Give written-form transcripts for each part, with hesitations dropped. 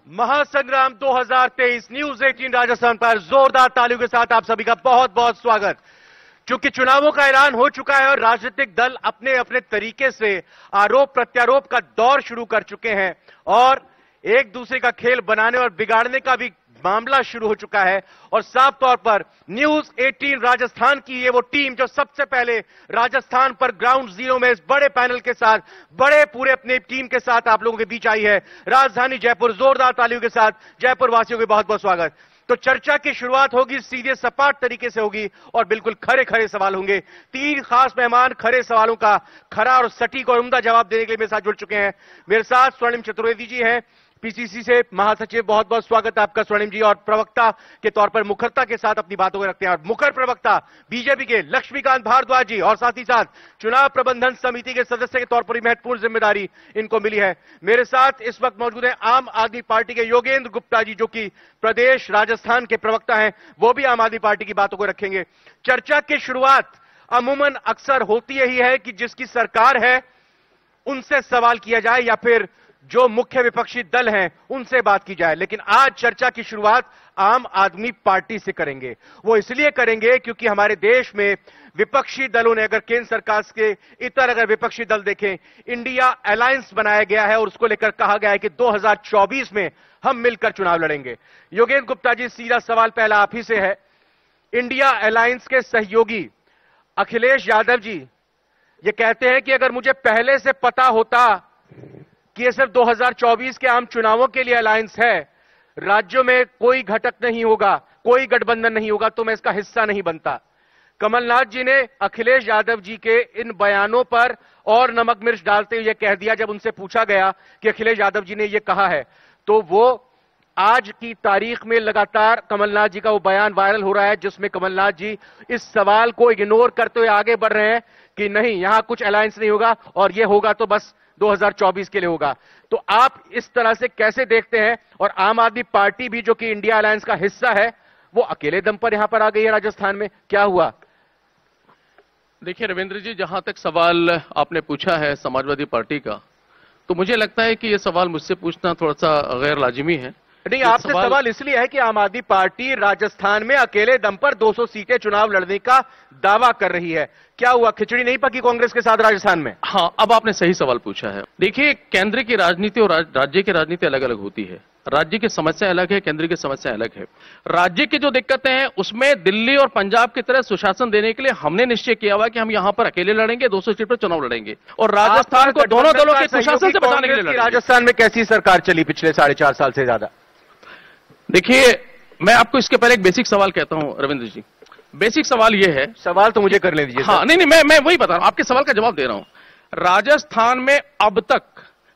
महासंग्राम 2023 news 18 Rajasthan पर जोरदार तालियों के साथ आप सभी का बहुत बहुत स्वागत। चूंकि चुनावों का ऐलान हो चुका है और राजनीतिक दल अपने अपने तरीके से आरोप प्रत्यारोप का दौर शुरू कर चुके हैं और एक दूसरे का खेल बनाने और बिगाड़ने का भी मामला शुरू हो चुका है। और साफ तौर पर न्यूज 18 राजस्थान की ये वो टीम जो सबसे पहले राजस्थान पर ग्राउंड जीरो में इस बड़े पैनल के साथ, बड़े पूरे अपने टीम के साथ आप लोगों के बीच आई है। राजधानी जयपुर, जोरदार तालियों के साथ जयपुर वासियों के बहुत बहुत स्वागत। तो चर्चा की शुरुआत होगी, सीधे सपाट तरीके से होगी और बिल्कुल खरे खरे सवाल होंगे। तीन खास मेहमान खरे सवालों का खरा और सटीक और उम्दा जवाब देने के लिए मेरे साथ जुड़ चुके हैं। मेरे साथ स्वर्णिम चतुर्वेदी जी हैं, पीसीसी से महासचिव, बहुत बहुत स्वागत है आपका स्वर्णिम जी। और प्रवक्ता के तौर पर मुखरता के साथ अपनी बातों को रखते हैं और मुखर प्रवक्ता बीजेपी के लक्ष्मीकांत भारद्वाज जी, और साथ ही साथ चुनाव प्रबंधन समिति के सदस्य के तौर पर भी महत्वपूर्ण जिम्मेदारी इनको मिली है। मेरे साथ इस वक्त मौजूद है आम आदमी पार्टी के योगेंद्र गुप्ता जी, जो कि प्रदेश राजस्थान के प्रवक्ता हैं, वो भी आम आदमी पार्टी की बातों को रखेंगे। चर्चा की शुरुआत अमूमन अक्सर होती यही है कि जिसकी सरकार है उनसे सवाल किया जाए या फिर जो मुख्य विपक्षी दल हैं उनसे बात की जाए, लेकिन आज चर्चा की शुरुआत आम आदमी पार्टी से करेंगे। वो इसलिए करेंगे क्योंकि हमारे देश में विपक्षी दलों ने, अगर केंद्र सरकार के इतर अगर विपक्षी दल देखें, इंडिया अलायंस बनाया गया है और उसको लेकर कहा गया है कि 2024 में हम मिलकर चुनाव लड़ेंगे। योगेंद्र गुप्ता जी, सीधा सवाल पहला आप ही से है। इंडिया अलायंस के सहयोगी अखिलेश यादव जी ये कहते हैं कि अगर मुझे पहले से पता होता कि ये सिर्फ 2024 के आम चुनावों के लिए अलायंस है, राज्यों में कोई घटक नहीं होगा, कोई गठबंधन नहीं होगा, तो मैं इसका हिस्सा नहीं बनता। कमलनाथ जी ने अखिलेश यादव जी के इन बयानों पर और नमक मिर्च डालते हुए कह दिया, जब उनसे पूछा गया कि अखिलेश यादव जी ने यह कहा है, तो वो आज की तारीख में लगातार कमलनाथ जी का वो बयान वायरल हो रहा है जिसमें कमलनाथ जी इस सवाल को इग्नोर करते हुए आगे बढ़ रहे हैं कि नहीं, यहां कुछ अलायंस नहीं होगा और यह होगा तो बस 2024 के लिए होगा। तो आप इस तरह से कैसे देखते हैं? और आम आदमी पार्टी भी जो कि इंडिया अलायंस का हिस्सा है, वो अकेले दम पर यहां पर आ गई है राजस्थान में, क्या हुआ? देखिए रविंद्र जी, जहां तक सवाल आपने पूछा है समाजवादी पार्टी का, तो मुझे लगता है कि यह सवाल मुझसे पूछना थोड़ा सा गैर लाजिमी है। नहीं, आपसे सवाल इसलिए है कि आम आदमी पार्टी राजस्थान में अकेले दम पर 200 सीटें चुनाव लड़ने का दावा कर रही है। क्या हुआ, खिचड़ी नहीं पकी कांग्रेस के साथ राजस्थान में? हाँ, अब आपने सही सवाल पूछा है। देखिए, केंद्र की राजनीति और राज्य की राजनीति अलग अलग होती है। राज्य की समस्या अलग है, केंद्र की समस्या अलग है। राज्य की जो दिक्कतें हैं उसमें दिल्ली और पंजाब की तरह सुशासन देने के लिए हमने निश्चय किया हुआ कि हम यहां पर अकेले लड़ेंगे, 200 सीट पर चुनाव लड़ेंगे और राजस्थान को दोनों दलों के कुशासन से बचाने के लिए लड़ेंगे। राजस्थान में कैसी सरकार चली पिछले 4.5 साल से ज्यादा? देखिए, मैं आपको इसके पहले एक बेसिक सवाल कहता हूं रविंद्र जी। बेसिक सवाल यह है, सवाल तो मुझे कर ले दीजिए। हाँ, नहीं, मैं वही बता रहा हूं, आपके सवाल का जवाब दे रहा हूं। राजस्थान में अब तक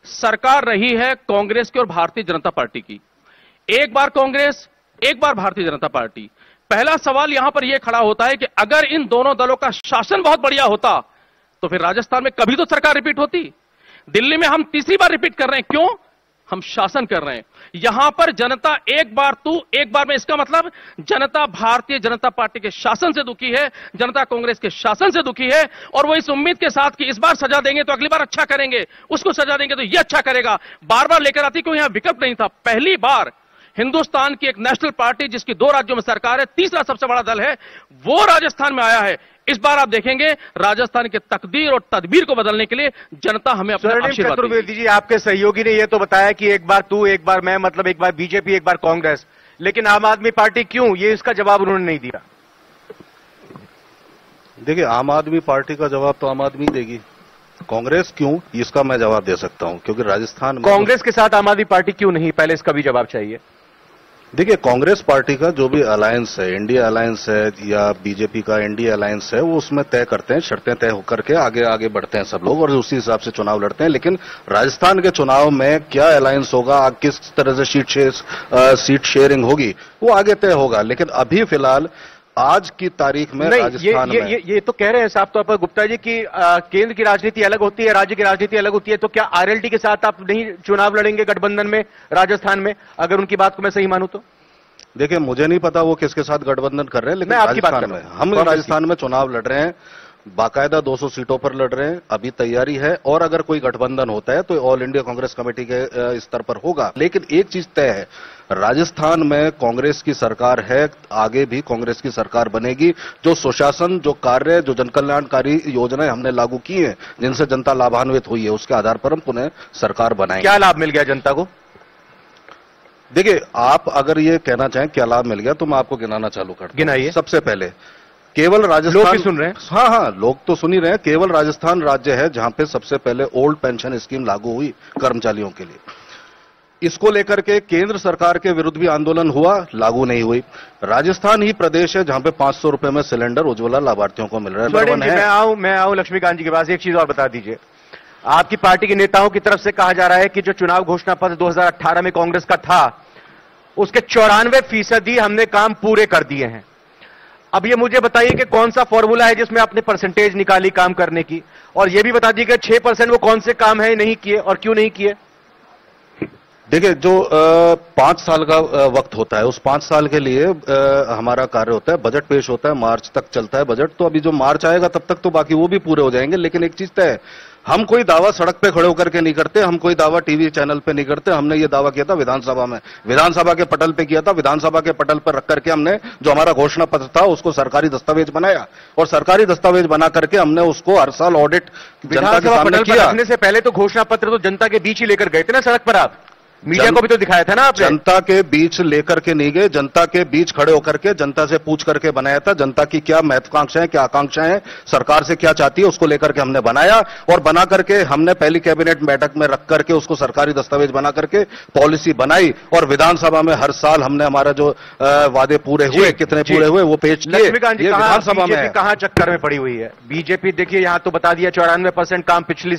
सरकार रही है कांग्रेस की और भारतीय जनता पार्टी की। एक बार कांग्रेस, एक बार भारतीय जनता पार्टी। पहला सवाल यहां पर यह खड़ा होता है कि अगर इन दोनों दलों का शासन बहुत बढ़िया होता तो फिर राजस्थान में कभी तो सरकार रिपीट होती। दिल्ली में हम तीसरी बार रिपीट कर रहे हैं, क्यों? हम शासन कर रहे हैं। यहां पर जनता एक बार तू एक बार में, इसका मतलब जनता भारतीय जनता पार्टी के शासन से दुखी है, जनता कांग्रेस के शासन से दुखी है और वो इस उम्मीद के साथ कि इस बार सजा देंगे तो अगली बार अच्छा करेंगे, उसको सजा देंगे तो ये अच्छा करेगा, बार बार लेकर आती, क्यों? यहां विकल्प नहीं था। पहली बार हिंदुस्तान की एक नेशनल पार्टी जिसकी 2 राज्यों में सरकार है, तीसरा सबसे बड़ा दल है, वो राजस्थान में आया है। इस बार आप देखेंगे राजस्थान के तकदीर और तदबीर को बदलने के लिए जनता हमें अपना आशीर्वाद देगी। जी, आपके सहयोगी ने यह तो बताया कि एक बार तू एक बार मैं, मतलब एक बार बीजेपी एक बार कांग्रेस, लेकिन आम आदमी पार्टी क्यों? ये इसका जवाब उन्होंने नहीं दिया। देखिए, आम आदमी पार्टी का जवाब तो आम आदमी देगी। कांग्रेस क्यों, इसका मैं जवाब दे सकता हूं, क्योंकि राजस्थान में कांग्रेस के साथ आम आदमी पार्टी क्यों नहीं, पहले इसका भी जवाब चाहिए। देखिए, कांग्रेस पार्टी का जो भी अलायंस है, इंडिया अलायंस है या बीजेपी का इंडिया अलायंस है, वो उसमें तय करते हैं, शर्तें तय होकर के आगे आगे बढ़ते हैं सब लोग और उसी हिसाब से चुनाव लड़ते हैं। लेकिन राजस्थान के चुनाव में क्या अलायंस होगा, किस तरह से सीट शेयरिंग होगी, वो आगे तय होगा। लेकिन अभी फिलहाल आज की तारीख में राजस्थान में ये तो कह रहे हैं साफ तौर पर गुप्ता जी की केंद्र की राजनीति अलग होती है, राज्य की राजनीति अलग होती है, तो क्या आरएलडी के साथ आप नहीं चुनाव लड़ेंगे गठबंधन में राजस्थान में, अगर उनकी बात को मैं सही मानूं तो? देखिए, मुझे नहीं पता वो किसके साथ गठबंधन कर रहे हैं, लेकिन राजस्थान में हम राजस्थान में चुनाव लड़ रहे हैं। बाकायदा 200 सीटों पर लड़ रहे हैं, अभी तैयारी है, और अगर कोई गठबंधन होता है तो ऑल इंडिया कांग्रेस कमेटी के स्तर पर होगा। लेकिन एक चीज तय है, राजस्थान में कांग्रेस की सरकार है, आगे भी कांग्रेस की सरकार बनेगी। जो सुशासन, जो कार्य, जो जनकल्याणकारी योजनाएं हमने लागू की हैं, जिनसे जनता लाभान्वित हुई है, उसके आधार पर हम पुनः सरकार बनाएंगे। क्या लाभ मिल गया जनता को? देखिए, आप अगर ये कहना चाहें क्या लाभ मिल गया तो मैं आपको गिनाना चालू करता हूं। गिनाइए। सबसे पहले केवल राजस्थान, लोग भी सुन रहे हैं। हाँ, लोग तो सुन ही रहे हैं। केवल राजस्थान राज्य है जहां पे सबसे पहले ओल्ड पेंशन स्कीम लागू हुई कर्मचारियों के लिए। इसको लेकर के केंद्र सरकार के विरुद्ध भी आंदोलन हुआ, लागू नहीं हुई। राजस्थान ही प्रदेश है जहां पे 500 रुपए में सिलेंडर उज्ज्वला लाभार्थियों को मिल रहा है। मैं आऊं लक्ष्मीकांत जी के पास। एक चीज और बता दीजिए, आपकी पार्टी के नेताओं की तरफ से कहा जा रहा है कि जो चुनाव घोषणा पत्र 2018 में कांग्रेस का था, उसके 94% हमने काम पूरे कर दिए हैं। अब ये मुझे बताइए कि कौन सा फॉर्मूला है जिसमें आपने परसेंटेज निकाली काम करने की, और ये भी बता दीजिए 6% वो कौन से काम है नहीं किए और क्यों नहीं किए। देखिए, जो 5 साल का वक्त होता है, उस 5 साल के लिए हमारा कार्य होता है, बजट पेश होता है, मार्च तक चलता है बजट। तो अभी जो मार्च आएगा तब तक तो बाकी वो भी पूरे हो जाएंगे। लेकिन एक चीज तय है, हम कोई दावा सड़क पे खड़े होकर के नहीं करते, हम कोई दावा टीवी चैनल पे नहीं करते। हमने ये दावा किया था विधानसभा में, विधानसभा के पटल पे किया था। विधानसभा के पटल पर रख करके हमने जो हमारा घोषणा पत्र था उसको सरकारी दस्तावेज बनाया, और सरकारी दस्तावेज बना करके हमने उसको हर साल ऑडिट जनता के सामने किया। रखने से पहले तो घोषणा पत्र तो जनता के बीच ही लेकर गए थे ना सड़क पर आप, मीडिया को भी तो दिखाया था ना आपने। जनता के बीच लेकर के नहीं गए, जनता के बीच खड़े होकर के जनता से पूछ करके बनाया था। जनता की क्या महत्वाकांक्षाएं, क्या आकांक्षाएं हैं, सरकार से क्या चाहती है, उसको लेकर के हमने बनाया, और बना करके हमने पहली कैबिनेट बैठक में रख करके उसको सरकारी दस्तावेज बना करके पॉलिसी बनाई। और विधानसभा में हर साल हमने हमारा जो वादे पूरे हुए, कितने पूरे हुए, वो पेश किए। विधानसभा में कहां चक्कर में पड़ी हुई है बीजेपी? देखिए, यहां तो बता दिया 94% काम पिछली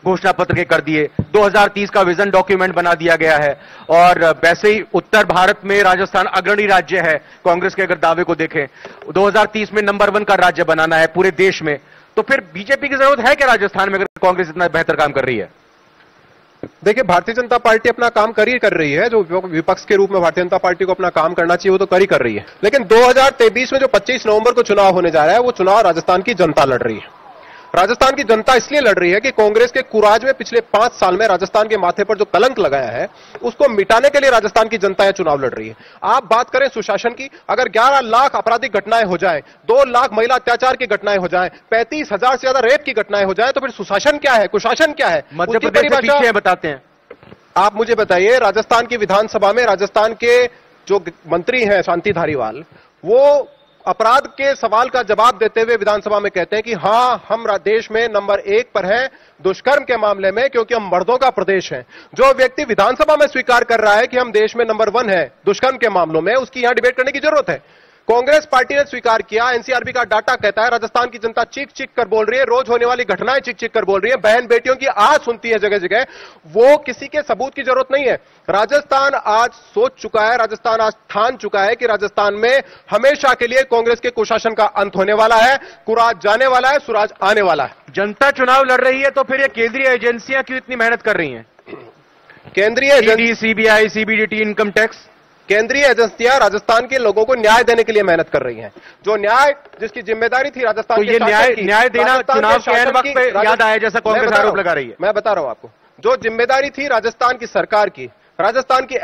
घोषणा पत्र के कर दिए, 2030 का विजन डॉक्यूमेंट बना दिया गया है। और वैसे ही उत्तर भारत में राजस्थान अग्रणी राज्य है, कांग्रेस के अगर दावे को देखें 2030 में नंबर 1 का राज्य बनाना है पूरे देश में। तो फिर बीजेपी की जरूरत है क्या राजस्थान में, अगर कांग्रेस इतना बेहतर काम कर रही है? देखिए, भारतीय जनता पार्टी अपना काम कर रही है। जो विपक्ष के रूप में भारतीय जनता पार्टी को अपना काम करना चाहिए वो तो कर रही है। लेकिन 2023 में जो 25 नवंबर को चुनाव होने जा रहा है, वो चुनाव राजस्थान की जनता लड़ रही है। राजस्थान की जनता इसलिए लड़ रही है कि कांग्रेस के कुराज में पिछले 5 साल में राजस्थान के माथे पर जो कलंक लगाया है, उसको मिटाने के लिए राजस्थान की जनता यह चुनाव लड़ रही है। आप बात करें सुशासन की, अगर 11 लाख आपराधिक घटनाएं हो जाए, 2 लाख महिला अत्याचार की घटनाएं हो जाए, 35,000 से ज्यादा रेप की घटनाएं हो जाए, तो फिर सुशासन क्या है, कुशासन क्या है? मध्य प्रदेश से पीछे बताते हैं। आप मुझे बताइए, राजस्थान की विधानसभा में राजस्थान के जो मंत्री हैं शांति धारीवाल, वो अपराध के सवाल का जवाब देते हुए विधानसभा में कहते हैं कि हां, हम देश में नंबर 1 पर हैं दुष्कर्म के मामले में, क्योंकि हम मर्दों का प्रदेश हैं। जो व्यक्ति विधानसभा में स्वीकार कर रहा है कि हम देश में नंबर 1 है दुष्कर्म के मामलों में, उसकी यहां डिबेट करने की जरूरत है। कांग्रेस पार्टी ने स्वीकार किया, एनसीआरबी का डाटा कहता है राजस्थान की जनता चीख चीख कर बोल रही है, रोज होने वाली घटनाएं चीख चीख कर बोल रही है, बहन बेटियों की आह सुनती है जगह जगह। वो किसी के सबूत की जरूरत नहीं है। राजस्थान आज सोच चुका है, राजस्थान आज ठान चुका है कि राजस्थान में हमेशा के लिए कांग्रेस के कुशासन का अंत होने वाला है, कुराज जाने वाला है, सुराज आने वाला है। जनता चुनाव लड़ रही है तो फिर ये केंद्रीय एजेंसियां क्यों इतनी मेहनत कर रही हैं? केंद्रीय सीबीआई, सीबीडीटी, इनकम टैक्स, केंद्रीय एजेंसियां राजस्थान के लोगों को न्याय देने के लिए मेहनत कर रही हैं। जो न्याय जिसकी जिम्मेदारी थी राजस्थान तो ये न्याय देना चुनाव के हर वक्त पे याद आया, जैसा कांग्रेस आरोप लगा रही है। मैं बता रहा हूं आपको, जो जिम्मेदारी थी राजस्थान की सरकार की, राजस्थान की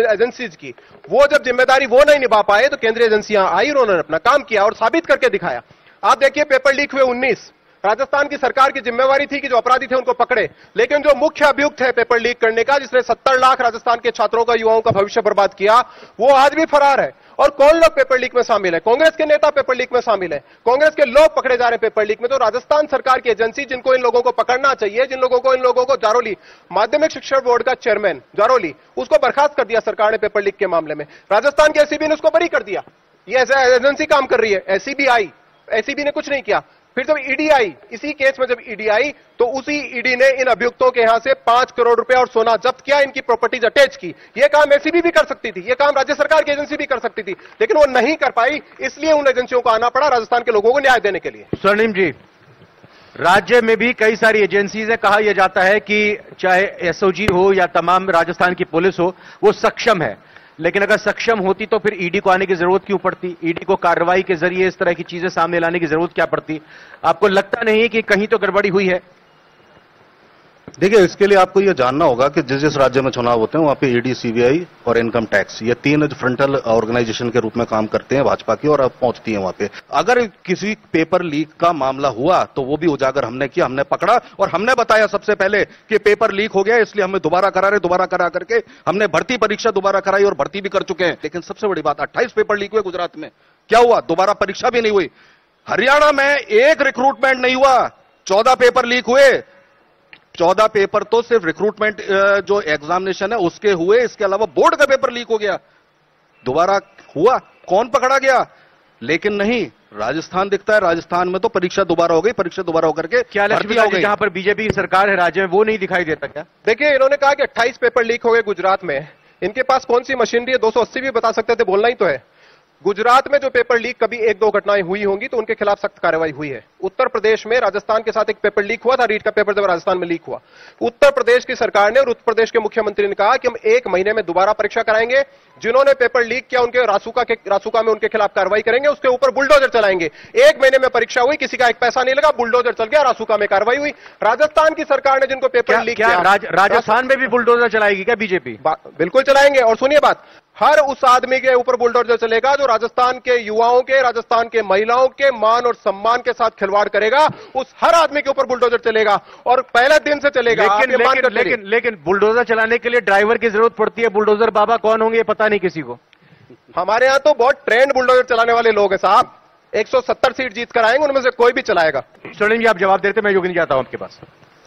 एजेंसीज की, वो जब जिम्मेदारी वो नहीं निभा पाए तो केंद्रीय एजेंसियां आई, उन्होंने अपना काम किया और साबित करके दिखाया। आप देखिए, पेपर लीक हुए 19, राजस्थान की सरकार की जिम्मेवारी थी कि जो अपराधी थे उनको पकड़े, लेकिन जो मुख्य अभियुक्त है पेपर लीक करने का, जिसने 70 लाख राजस्थान के छात्रों का, युवाओं का भविष्य बर्बाद किया, वो आज भी फरार है। और कौन लोग पेपर लीक में शामिल है? कांग्रेस के नेता पेपर लीक में शामिल है, कांग्रेस के लोग पकड़े जा रहे हैं पेपर लीक में। तो राजस्थान सरकार की एजेंसी, जिनको इन लोगों को पकड़ना चाहिए, इन लोगों को जारोली माध्यमिक शिक्षा बोर्ड का चेयरमैन जारोली, उसको बर्खास्त कर दिया सरकार ने पेपर लीक के मामले में। राजस्थान की एसीबी ने उसको बरी कर दिया। ये एजेंसी काम कर रही है। एसीबी ने कुछ नहीं किया। फिर जब ईडी आई, इसी केस में जब ईडी आई, तो उसी ईडी ने इन अभियुक्तों के यहां से 5 करोड़ रुपए और सोना जब्त किया, इनकी प्रॉपर्टीज अटैच की। यह काम एसीबी भी कर सकती थी, यह काम राज्य सरकार की एजेंसी भी कर सकती थी, लेकिन वो नहीं कर पाई, इसलिए उन एजेंसियों को आना पड़ा राजस्थान के लोगों को न्याय देने के लिए। स्वर्णिम जी, राज्य में भी कई सारी एजेंसीज है, कहा यह जाता है कि चाहे एसओजी हो या तमाम राजस्थान की पुलिस हो, वो सक्षम है, लेकिन अगर सक्षम होती तो फिर ईडी को आने की जरूरत क्यों पड़ती? ईडी को कार्रवाई के जरिए इस तरह की चीजें सामने लाने की जरूरत क्या पड़ती? आपको लगता नहीं कि कहीं तो गड़बड़ी हुई है? देखिए, इसके लिए आपको यह जानना होगा कि जिस जिस राज्य में चुनाव होते हैं वहां पे ईडी, सीबीआई और इनकम टैक्स, ये तीन फ्रंटल ऑर्गेनाइजेशन के रूप में काम करते हैं भाजपा की, और अब पहुंचती है वहां पे। अगर किसी पेपर लीक का मामला हुआ तो वो भी उजागर हमने किया, हमने पकड़ा और हमने बताया सबसे पहले कि पेपर लीक हो गया, इसलिए हमें दोबारा करा रहे, दोबारा करा करके हमने भर्ती परीक्षा दोबारा कराई और भर्ती भी कर चुके हैं। लेकिन सबसे बड़ी बात, 28 पेपर लीक हुए गुजरात में, क्या हुआ? दोबारा परीक्षा भी नहीं हुई। हरियाणा में एक रिक्रूटमेंट नहीं हुआ, 14 पेपर लीक हुए। 14 पेपर तो सिर्फ रिक्रूटमेंट जो एग्जामिनेशन है उसके हुए, इसके अलावा बोर्ड का पेपर लीक हो गया। दोबारा हुआ, कौन पकड़ा गया? लेकिन नहीं, राजस्थान दिखता है, राजस्थान में तो परीक्षा दोबारा हो गई, परीक्षा दोबारा होकर के क्या लक्ष्मीकांत जी, जहां पर बीजेपी की सरकार है राज्य में, वो नहीं दिखाई देता क्या? देखिए, इन्होंने कहा कि 28 पेपर लीक हो गए गुजरात में। इनके पास कौन सी मशीनरी है? 280 भी बता सकते थे, बोलना ही तो है। गुजरात में जो पेपर लीक कभी एक दो घटनाएं हुई होंगी तो उनके खिलाफ सख्त कार्रवाई हुई है। उत्तर प्रदेश में राजस्थान के साथ एक पेपर लीक हुआ था, रीट का पेपर जब राजस्थान में लीक हुआ, उत्तर प्रदेश की सरकार ने और उत्तर प्रदेश के मुख्यमंत्री ने कहा कि हम 1 महीने में दोबारा परीक्षा कराएंगे। जिन्होंने पेपर लीक किया उनके रासुका में उनके खिलाफ कार्रवाई करेंगे, उसके ऊपर बुलडोजर चलाएंगे। 1 महीने में परीक्षा हुई, किसी का एक पैसा नहीं लगा, बुलडोजर चल गया, रासुका में कार्रवाई हुई। राजस्थान की सरकार ने जिनको पेपर लीक किया, राजस्थान में भी बुलडोजर चलाएगी क्या बीजेपी? बिल्कुल चलाएंगे। और सुनिए बात, हर उस आदमी के ऊपर बुलडोजर चलेगा जो राजस्थान के युवाओं के, राजस्थान के महिलाओं के मान और सम्मान के साथ खिलवाड़ करेगा, उस हर आदमी के ऊपर बुलडोजर चलेगा और पहले दिन से चलेगा। लेकिन बुलडोजर चलाने के लिए ड्राइवर की जरूरत पड़ती है। बुलडोजर बाबा कौन होंगे ये पता नहीं किसी को। हमारे यहां तो बहुत ट्रेंड बुलडोजर चलाने वाले लोग हैं साहब। 170 सीट जीत कर आएंगे, उनमें से कोई भी चलाएगा। सुनील जी, आप जवाब देते, मैं योगिनी जाता हूं आपके पास।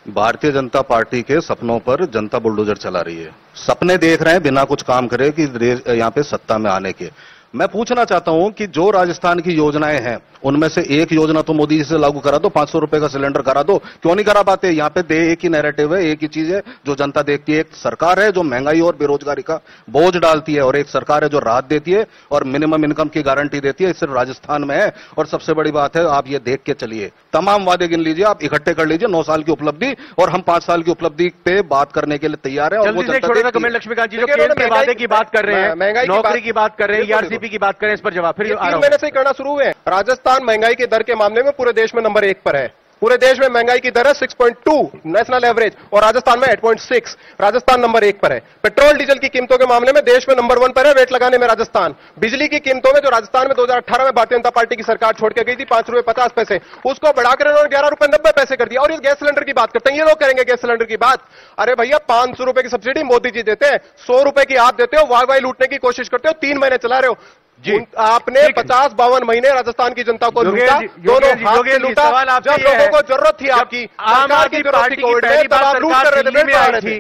भारतीय जनता पार्टी के सपनों पर जनता बुलडोजर चला रही है। सपने देख रहे हैं बिना कुछ काम करे कि यहां पे सत्ता में आने के। मैं पूछना चाहता हूं कि जो राजस्थान की योजनाएं हैं उनमें से एक योजना तो मोदी जी से लागू करा दो, 500 रुपए का सिलेंडर करा दो, क्यों नहीं करा पाते? यहां पे एक ही नैरेटिव है, एक ही चीज है जो जनता देखती है। एक सरकार है जो महंगाई और बेरोजगारी का बोझ डालती है और एक सरकार है जो राहत देती है और मिनिमम इनकम की गारंटी देती है। सिर्फ राजस्थान में है। और सबसे बड़ी बात है, आप ये देख के चलिए, तमाम वादे गिन लीजिए, आप इकट्ठे कर लीजिए 9 साल की उपलब्धि, और हम 5 साल की उपलब्धि पे बात करने के लिए तैयार है। और वो कमेंट लक्ष्मीकांत जी, जो केंद्र के वादे की बात कर रहे हैं, नौकरी की बात कर रहे हैं, ईआरसीपी की बात कर रहे हैं, इस पर जवाब फिर 3 महीने से करना शुरू हुए। राजस्थान महंगाई की दर के मामले में पूरे देश में नंबर 1 पर है। पूरे देश में महंगाई की दर है 6.2 नेशनल एवरेज, और राजस्थान में 8.6। राजस्थान नंबर 1 पर है। पेट्रोल डीजल की कीमतों के मामले में देश में नंबर 1 पर है, रेट लगाने में राजस्थान। बिजली की कीमतों में जो राजस्थान में 2018 में भारतीय जनता पार्टी की सरकार छोड़ के गई थी 5 रुपए 50 पैसे, उसको बढ़ाकर इन्होंने 11 रुपए 90 पैसे कर दिया। और इस गैस सिलेंडर की बात करते हैं, ये लोग करेंगे गैस सिलेंडर की बात। अरे भैया, 500 रुपए की सब्सिडी मोदी जी देते हैं, 100 रुपए की आप देते हो, वाई लूटने की कोशिश करते हो, 3 महीने चला रहे हो जी। आपने 50-52 महीने राजस्थान की जनता को लूटा, दोनों हाथ से लूटा। जब लोगों को जरूरत थी आपकी, आम आदमी पार्टी की पहली बार सरकार दिल्ली में आई थी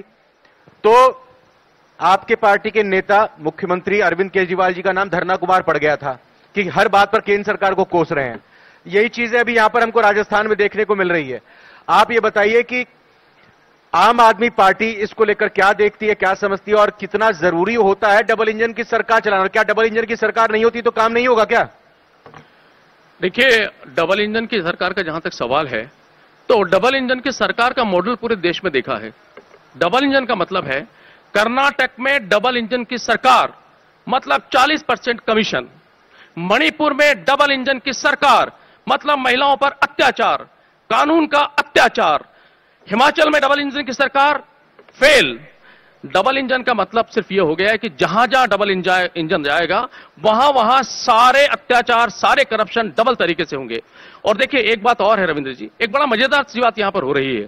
तो आपके पार्टी के नेता मुख्यमंत्री अरविंद केजरीवाल जी का नाम धरना कुमार पड़ गया था कि हर बात पर केंद्र सरकार को कोस रहे हैं। यही चीजें अभी यहां पर हमको राजस्थान में देखने को मिल रही है। आप ये बताइए कि आम आदमी पार्टी इसको लेकर क्या देखती है, क्या समझती है, और कितना जरूरी होता है डबल इंजन की सरकार चलाना? क्या डबल इंजन की सरकार नहीं होती तो काम नहीं होगा क्या? देखिए, डबल इंजन की सरकार का जहां तक सवाल है, तो डबल इंजन की सरकार का मॉडल पूरे देश में देखा है। डबल इंजन का मतलब है, कर्नाटक में डबल इंजन की सरकार मतलब 40% कमीशन, मणिपुर में डबल इंजन की सरकार मतलब महिलाओं पर अत्याचार, कानून का अत्याचार, हिमाचल में डबल इंजन की सरकार फेल। डबल इंजन का मतलब सिर्फ यह हो गया है कि जहां जहां डबल इंजन जाएगा वहां वहां सारे अत्याचार, सारे करप्शन डबल तरीके से होंगे। और देखिए, एक बात और है रविंद्र जी, एक बड़ा मजेदार सी बात यहां पर हो रही है।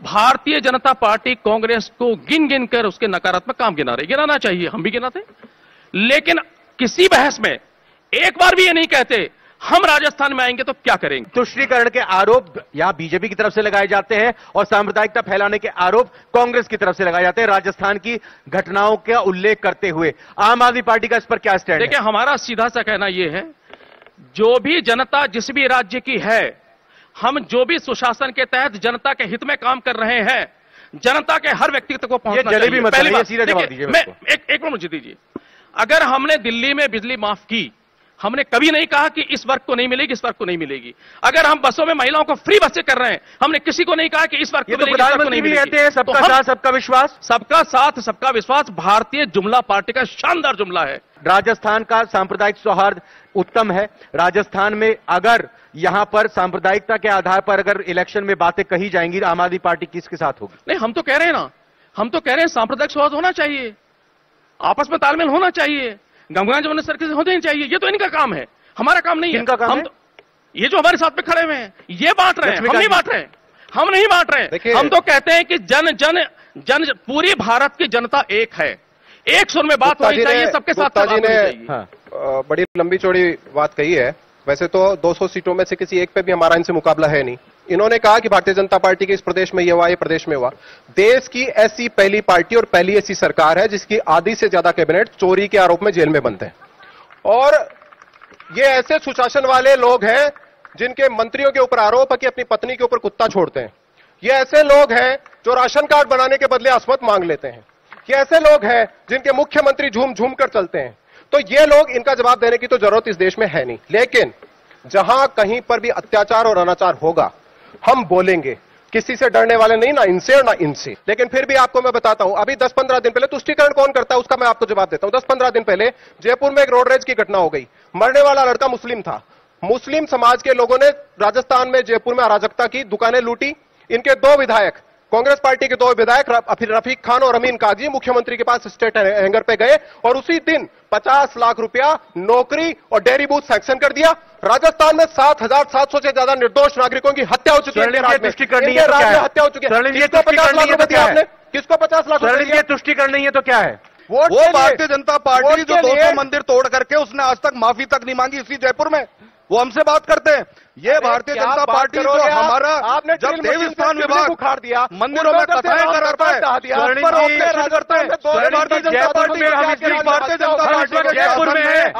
भारतीय जनता पार्टी कांग्रेस को गिन गिन कर उसके नकारात्मक काम गिना रही। गिनाना चाहिए, हम भी गिनाते, लेकिन किसी बहस में एक बार भी ये नहीं कहते हम राजस्थान में आएंगे तो क्या करेंगे। तुष्टीकरण के आरोप यहां बीजेपी की तरफ से लगाए जाते हैं और सांप्रदायिकता फैलाने के आरोप कांग्रेस की तरफ से लगाए जाते हैं, राजस्थान की घटनाओं का उल्लेख करते हुए। आम आदमी पार्टी का इस पर क्या स्टैंड है? देखिए, हमारा सीधा सा कहना यह है, जो भी जनता जिस भी राज्य की है, हम जो भी सुशासन के तहत जनता के हित में काम कर रहे हैं, जनता के हर व्यक्ति तक को पहुंचना चाहिए। पहली बात सीधा जवाब दीजिए। एक मिनट मुझे दीजिए। अगर हमने दिल्ली में बिजली माफ की हमने कभी नहीं कहा कि इस वर्ग को नहीं मिलेगी, इस वर्ग को नहीं मिलेगी। अगर हम बसों में महिलाओं को फ्री बसें कर रहे हैं, हमने किसी को नहीं कहा कि इस वर्ग को मिलेगी, इस वर्ग को नहीं मिलेगी। कहते हैं सबका साथ सबका विश्वास। सबका साथ सबका विश्वास भारतीय जुमला पार्टी का शानदार जुमला है। राजस्थान का सांप्रदायिक सौहार्द उत्तम है। राजस्थान में अगर यहां पर सांप्रदायिकता के आधार पर अगर इलेक्शन में बातें कही जाएंगी, आम आदमी पार्टी किसके साथ होगी? नहीं, हम तो कह रहे हैं ना, हम तो कह रहे हैं सांप्रदायिक सौहार्द होना चाहिए, आपस में तालमेल होना चाहिए, गंगा जमुना सर्किल होने चाहिए। ये तो इनका काम है, हमारा काम नहीं है। इनका काम हम है? तो, ये जो हमारे साथ में खड़े हुए हैं ये बांट रहे हैं, हम नहीं बांट रहे हैं, हम नहीं बांट रहे हैं। हम तो कहते हैं कि जन जन जन पूरी भारत की जनता एक है, एक सुर में बात होनी चाहिए, सबके साथ बात होनी चाहिए। हाँ। बड़ी लंबी चौड़ी बात कही है। वैसे तो 200 सीटों में से किसी एक पे भी हमारा इनसे मुकाबला है नहीं। इन्होंने कहा कि भारतीय जनता पार्टी के इस प्रदेश में ये हुआ, ये प्रदेश में हुआ। देश की ऐसी पहली पार्टी और पहली ऐसी सरकार है जिसकी आधी से ज्यादा कैबिनेट चोरी के आरोप में जेल में बंद है। और ये ऐसे सुशासन वाले लोग हैं जिनके मंत्रियों के ऊपर आरोप है कि अपनी पत्नी के ऊपर कुत्ता छोड़ते हैं। ये ऐसे लोग हैं जो राशन कार्ड बनाने के बदले अस्मत मांग लेते हैं। ये ऐसे लोग हैं जिनके मुख्यमंत्री झूम झूम कर चलते हैं। तो ये लोग, इनका जवाब देने की तो जरूरत इस देश में है नहीं। लेकिन जहां कहीं पर भी अत्याचार और अनाचार होगा हम बोलेंगे, किसी से डरने वाले नहीं, ना इनसे और ना इनसे। लेकिन फिर भी आपको मैं बताता हूं, अभी 10-15 दिन पहले तुष्टीकरण कौन करता है उसका मैं आपको जवाब देता हूं। 10-15 दिन पहले जयपुर में एक रोड रेज की घटना हो गई। मरने वाला लड़का मुस्लिम था। मुस्लिम समाज के लोगों ने राजस्थान में जयपुर में अराजकता की, दुकानें लूटी। इनके 2 विधायक, कांग्रेस पार्टी के 2 विधायक रफीक खान और अमीन काजी मुख्यमंत्री के पास स्टेट हैंगर पे गए और उसी दिन 50 लाख रुपया नौकरी और डेयरी बूथ सैंक्शन कर दिया। राजस्थान में 7,700 से ज्यादा निर्दोष नागरिकों की हत्या हो चुकी है। तुष्टि करनी है तो क्या है? हत्या हो चुकी है। किसको 50 लाख रुपए दिया आपने? किसको 50 लाख रुपए दिया? तुष्टि करनी है तो क्या है? वो भारतीय जनता पार्टी जो 200 मंदिर तोड़ करके उसने आज तक माफी तक नहीं मांगी इसी जयपुर में, वो हमसे बात करते हैं। ये भारतीय जनता पार्टी जो हमारा जब देवस्थान विभाग उखाड़ दिया, मंदिरों में कथाएं करता है, भारतीय जनता पार्टी जयपुर में है।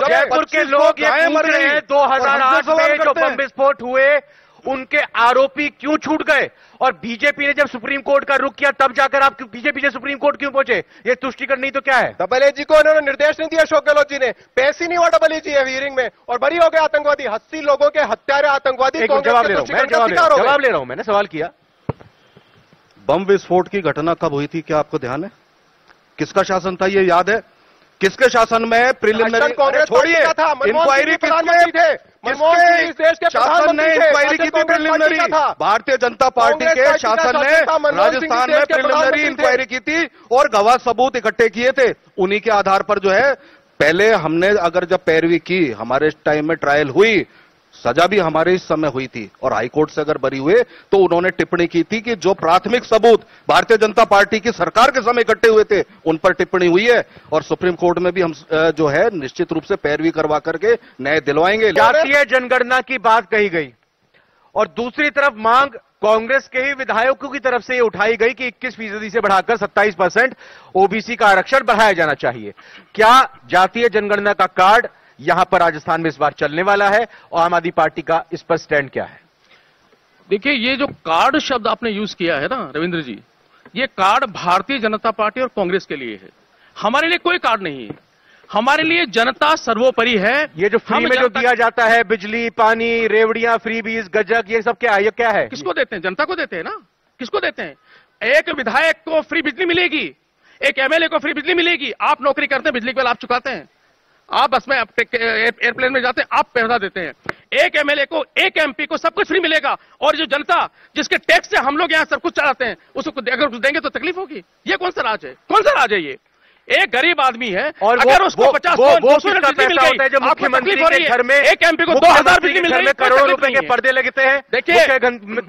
जयपुर के लोग ये पूछ रहे हैं 2008 में जो बम विस्फोट हुए उनके आरोपी क्यों छूट गए? और बीजेपी ने जब सुप्रीम कोर्ट का रुख किया तब जाकर आप बीजेपी से सुप्रीम कोर्ट क्यों पहुंचे? ये तुष्टिकरण नहीं तो क्या है? डबल एजी को इन्होंने निर्देश नहीं दिया, अशोक गहलोत जी ने। पेश ही नहीं हुआ डबल एजी हियरिंग में और बरी हो गए आतंकवादी। 80 लोगों के हत्यारे आतंकवादी। जवाब ले रहा हूं, मैंने सवाल किया। बम विस्फोट की घटना कब हुई थी, क्या आपको ध्यान है? किसका शासन था ये याद है? किसके शासन में प्रिलिमिनरी छोड़िए, इंक्वायरी किसके थे? किसके शासन ने इंक्वायरी की थी? प्रिलिमिनरी भारतीय जनता पार्टी के शासन ने राजस्थान में प्रिलिमिनरी इंक्वायरी की थी और गवाह सबूत इकट्ठे किए थे। उन्हीं के आधार पर जो है, पहले हमने अगर जब पैरवी की, हमारे टाइम में ट्रायल हुई, सजा भी हमारे इस समय हुई थी और हाईकोर्ट से अगर बरी हुए तो उन्होंने टिप्पणी की थी कि जो प्राथमिक सबूत भारतीय जनता पार्टी की सरकार के समय इकट्ठे हुए थे उन पर टिप्पणी हुई है। और सुप्रीम कोर्ट में भी हम जो है निश्चित रूप से पैरवी करवा करके न्याय दिलवाएंगे। जातीय जनगणना की बात कही गई और दूसरी तरफ मांग कांग्रेस के ही विधायकों की तरफ से ये उठाई गई कि 21% से बढ़ाकर 27% ओबीसी का आरक्षण बढ़ाया जाना चाहिए। क्या जातीय जनगणना का कार्ड यहां पर राजस्थान में इस बार चलने वाला है और आम आदमी पार्टी का इस पर स्टैंड क्या है? देखिए, ये जो कार्ड शब्द आपने यूज किया है ना रविंद्र जी, ये कार्ड भारतीय जनता पार्टी और कांग्रेस के लिए है, हमारे लिए कोई कार्ड नहीं है। हमारे लिए जनता सर्वोपरि है। ये जो फ्री में जो दिया जाता है, बिजली, पानी, रेवड़ियां, फ्रीबीज, गजक, ये सब क्या है? ये क्या है? किसको देते हैं? जनता को देते हैं ना। किसको देते हैं? एक विधायक को फ्री बिजली मिलेगी, एक एमएलए को फ्री बिजली मिलेगी। आप नौकरी करते हैं, बिजली बिल आप चुकाते हैं, आप बस में एयरप्लेन में जाते हैं, आप पैसा देते हैं। एक एमएलए को, एक एमपी को सब कुछ फ्री मिलेगा और जो जनता जिसके टैक्स से हम लोग यहां सब कुछ चलाते हैं उसको अगर कुछ देंगे तो तकलीफ होगी। ये कौन सा राज है? कौन सा राज है ये? एक गरीब आदमी है और अगर उसको 50-200 बिजली मिल गई, जो मुख्यमंत्री के घर में एक एमपी को 2000 बिजली मिल रही है, करोड़ों रुपए के पर्दे लगते हैं। देखिए,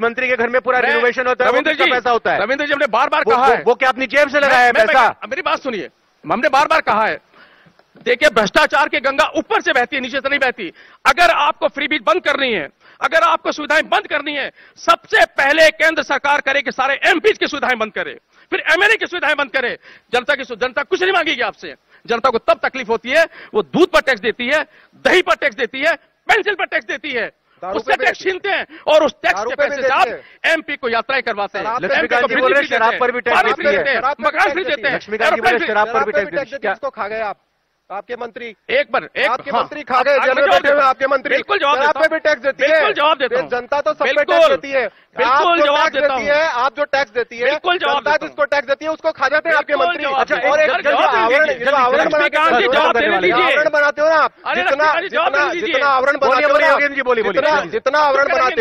मंत्री के घर में पूरा रिनोवेशन होता है, रविंद्र जी पैसा होता है। रविंद्र जी, हमने बार बार कहा है, वो क्या अपनी जेब से लगाया है पैसा? मेरी बात सुनिए, हमने बार बार कहा है, देखिए भ्रष्टाचार की गंगा ऊपर से बहती है, नीचे से नहीं बहती। अगर आपको फ्री बीज बंद करनी है, अगर आपको सुविधाएं बंद करनी है, सबसे पहले केंद्र सरकार करे कि सारे एमपीज की सुविधाएं बंद करे, फिर एमएलए की सुविधाएं बंद करे। जनता कुछ नहीं मांगेगी आपसे। जनता को तब तकलीफ होती है, वो दूध पर टैक्स देती है, दही पर टैक्स देती है, पेंसिल पर टैक्स देती है, उससे टैक्स छीनते हैं और उस टैक्स के पैसे से आप एमपी को यात्राएं करवाते हैं, शराब पर भी टैक्स देते हैं, मकान फ्री देते हैं, लक्ष्मीकांत जी बोले शराब पर भी टैक्स देते हैं। किसको खा गए आप? आपके मंत्री आपके मंत्री खा गए जेल में बैठे हुए आपके मंत्री। बिल्कुल जवाब देता पे भी टैक्स देती है। बिल्कुल जवाब देता हूं। जनता तो सब पे टैक्स देती है। बिल्कुल जवाब देता हूं। आप जो टैक्स देती है, बिल्कुल जवाब जनता जिसको टैक्स देती है उसको खा जाते हैं आपके मंत्री। अच्छा, और आवरण बनाते हो ना आप, जितना आवरण बनाते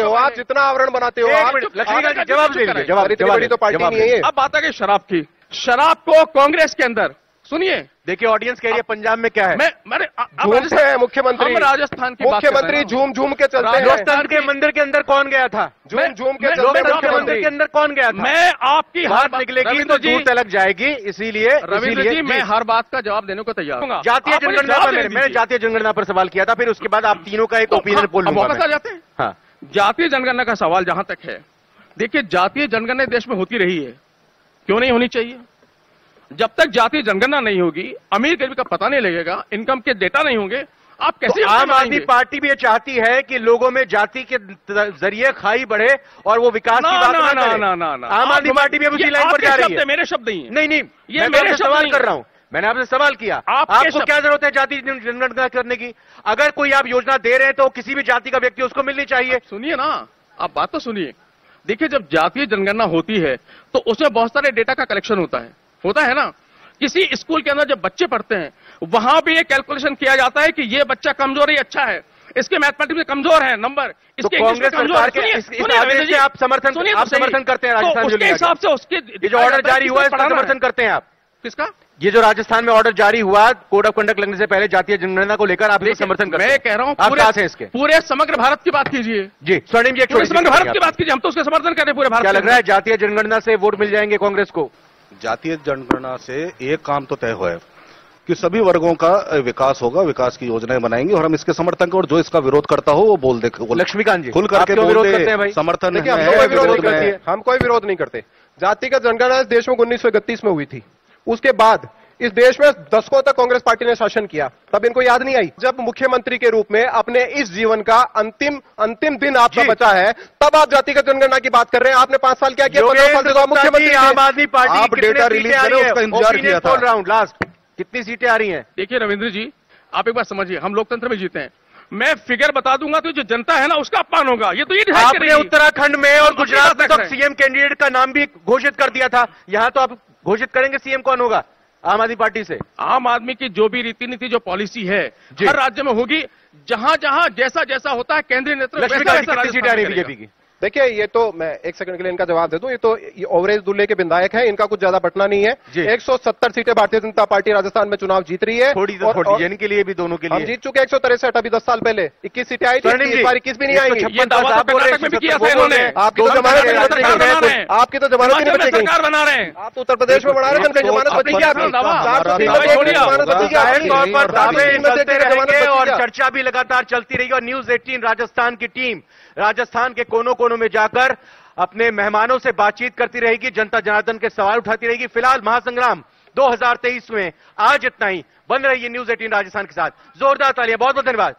हो आप, जितना आवरण बनाते हो आप, लक्ष्मीकांत जी जवाब दीजिए, बड़ी तो पार्टी नहीं है ये। अब बात आ गई शराब की। शराब को कांग्रेस के अंदर, सुनिए, देखिए ऑडियंस कह रही है पंजाब में क्या है। मैंने झूमते हैं मुख्यमंत्री, हम राजस्थान की बात कर रहे हैं। मुख्यमंत्री झूम के चलते हैं। लोकतंत्र के मंदिर के अंदर कौन गया था? झूम के चलते लोकतंत्र के मंदिर के अंदर कौन गया था? मैं आपकी हर बात निकलेगी तो दूर तलक जाएगी, इसीलिए रविंद्र जी मैं हर बात का जवाब देने को तैयार हूँ। जातीय जनगणना पर मैंने जातीय जनगणना पर सवाल किया था, फिर उसके बाद आप तीनों का एक ओपिनियन पोल लूंगा। वापस आ जाते हैं। हाँ, जातीय जनगणना का सवाल जहां तक है, देखिए जातीय जनगणना देश में होती रही है, क्यों नहीं होनी चाहिए? जब तक जातीय जनगणना नहीं होगी, अमीर गरीब का पता नहीं लगेगा, इनकम के डेटा नहीं होंगे, आप कैसे? आम आदमी पार्टी भी ये चाहती है कि लोगों में जाति के जरिए खाई बढ़े और वो विकास की बात ना करे। आम आदमी पार्टी भी उसी लाइन पर जा रही है। मेरे शब्द नहीं है। नहीं, ये मेरे सवाल कर रहा हूं। मैंने आपसे सवाल किया, आपको क्या जरूरत है जाति जनगणना करने की? अगर कोई आप योजना दे रहे हैं तो किसी भी जाति का व्यक्ति उसको मिलनी चाहिए। सुनिए ना, आप बात तो सुनिए। देखिए, जब जातीय जनगणना होती है तो उसमें बहुत सारे डेटा का कलेक्शन होता है ना। किसी स्कूल के अंदर जब बच्चे पढ़ते हैं, वहां भी ये कैलकुलेशन किया जाता है कि ये बच्चा कमजोर है, अच्छा है, इसके मैथमेटिक्स में कमजोर है नंबर, इसके कांग्रेस सरकार के इस आदेश से आप समर्थन करते हैं? राजस्थान उसके हिसाब से उसके ये जो ऑर्डर जारी हुआ है इसका समर्थन करते हैं आप? किसका? ये जो राजस्थान में ऑर्डर जारी हुआ कोड ऑफ कंडक्ट लगने से पहले जातीय जनगणना को लेकर आप समर्थन करते हैं? मैं कह रहा हूं पूरे समग्र भारत की बात कीजिए। जी स्वर्णिम जी, समग्र भारत की बात कीजिए, हम तो उसका समर्थन कर रहे हैं पूरे भारत। क्या लग रहा है जातीय जनगणना से वोट मिल जाएंगे कांग्रेस को? जातीय जनगणना से एक काम तो तय हुआ है कि सभी वर्गों का विकास होगा, विकास की योजनाएं बनाएंगे और हम इसके समर्थन को, और जो इसका विरोध करता हो वो बोल दे। लक्ष्मीकांत जी खुल करके विरोध करते हैं भाई? समर्थन है, हम कोई विरोध नहीं करते। जातिगत जनगणना इस देश में 1931 में हुई थी। उसके बाद इस देश में दशकों तक कांग्रेस पार्टी ने शासन किया, तब इनको याद नहीं आई। जब मुख्यमंत्री के रूप में अपने इस जीवन का अंतिम दिन आपका बचा है, तब आप जातिगत जनगणना की बात कर रहे हैं। आपने 5 साल क्या किया? 15 साल से मुख्यमंत्री आम आदमी पार्टी आप डेटा रिलीज करें, उसका इंतजार किया था। राउंड लास्ट कितनी सीटें आ रही हैं? देखिए रविंद्र जी, आप एक बात समझिए, हम लोकतंत्र में जीते हैं। मैं फिगर बता दूंगा तो जो जनता है ना उसका अपमान होगा। ये तो ये आपने उत्तराखंड में और गुजरात में तो सीएम कैंडिडेट का नाम भी घोषित कर दिया था, यहां तो आप घोषित करेंगे सीएम कौन होगा आम आदमी पार्टी से? आम आदमी की जो भी रीति नीति, जो पॉलिसी है, हर राज्य में होगी। जहां जहां जैसा होता है केंद्रीय नेतृत्व, कितनी सीटें आ रही है बीजेपी की? देखिए, ये तो मैं एक सेकंड के लिए इनका जवाब दे दूं। ये तो ओवरेज दुल्ले के विधायक है, इनका कुछ ज्यादा बटना नहीं है। 170 सीटें भारतीय जनता पार्टी राजस्थान में चुनाव जीत रही है। थोड़ी इनके लिए भी, दोनों के लिए हम जीत चुके 163। अभी 10 साल पहले 21 सीटें आई थी, इस बार 21 भी नहीं आएंगी। ये दावा तो कर्नाटक में भी किया था इन्होंने। आपकी तो जमानत नहीं बचेगी, आपकी तो जमानत नहीं बचेगी। सरकार बना रहे हैं आप उत्तर प्रदेश में बना रहे हैं, जमानत बचेगी आपकी। और चर्चा भी लगातार चलती रहेगी। और न्यूज 18 राजस्थान की टीम राजस्थान के कोनों कोनों में जाकर अपने मेहमानों से बातचीत करती रहेगी, जनता जनार्दन के सवाल उठाती रहेगी। फिलहाल महासंग्राम 2023 में आज इतना ही। बन रही है न्यूज 18 राजस्थान के साथ। जोरदार तालियां, बहुत बहुत धन्यवाद।